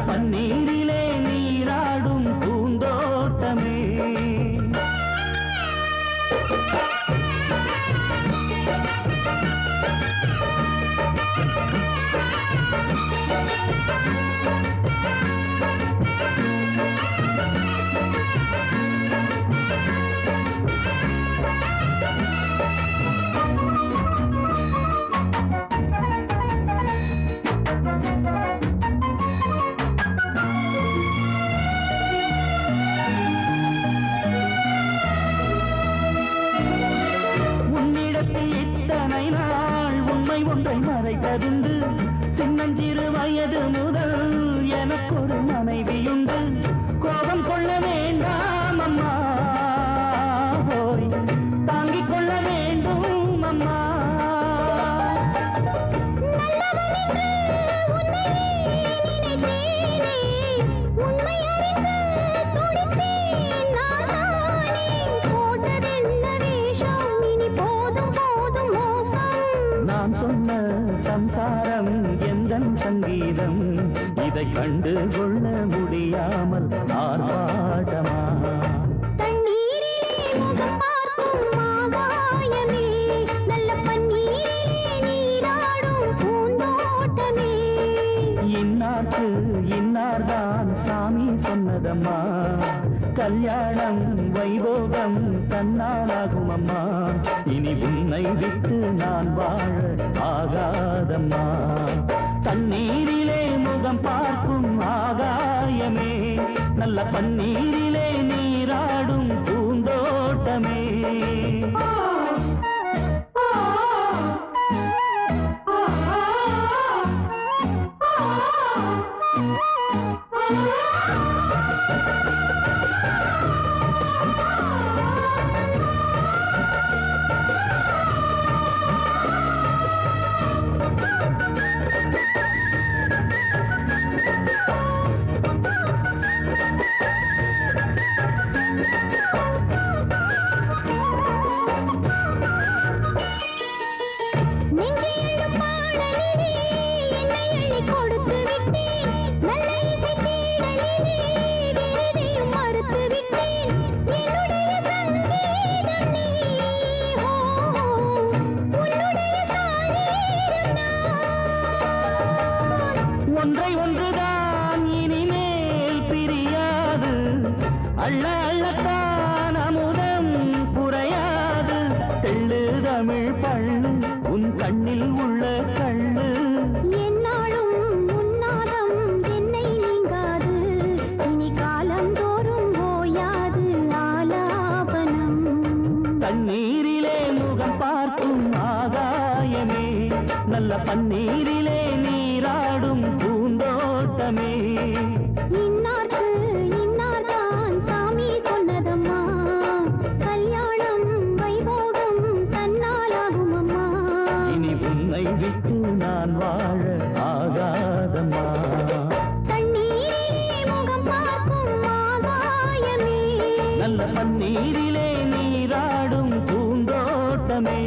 பன்னீரிலே நீராடும் பூந்தோட்டமே. இத்தனை நாள் உண்மை ஒன்றை மறைத்ததுண்டு. சின்னஞ்சிறு வயது முதல் எனக்கொரு மனைவியுண்டு. கோபம் கொள்ள வேண்டாம் அம்மா, போய் தாங்கிக் கொள்ள வேண்டும் அம்மா. நான் சொன்ன சம்சாரம் எந்தன் சங்கீதம், இதை கண்டு கொள்ள முடியாமல் ஆர்ப்பாட்டமா. இன்னார்க்கு இன்னார்தான் சாமி சொன்னதம்மா. கல்யாணம் வைபோகம் தன்னாலாகும் அம்மா. இனி உன்னை விட்டு நான் வாழ ஆகாதம்மா. தண்ணீரிலே முகம் பார்க்கும் ஆகாயமே, நல்ல பன்னீரிலே நீராடும் பூந்தோட்டமே. ஒன்றை ஒன்றுதான் இனிமேல் பிரியாது. அள்ள அள்ளத்தான் அமுதம் குறையாது. தெள்ளு தமிழ் பள்ளு உன் கண்ணில் உள்ள கள்ளு. என்னாலும் உன்னாதம் என்னை நீங்காது. இனி காலம் தோறும் ஓயாது ஆலாபனம். தண்ணீரிலே முகம் பார்க்கும் ஆகாயமே, நல்ல பன்னீரிலே நீராடும் பூந்தோட்டமே. இன்னார்க்கு இன்னார்தான் சாமி சொன்னதம்மா. கல்யாணம் வைபோகம் தன்னாலாகும் அம்மா. இனி உன்னை விட்டு நான் வாழ ஆகாதம்மா. தண்ணீரிலே முகம் பார்க்கும் ஆகாயமே, நல்ல பன்னீரிலே நீராடும் பூந்தோட்டமே.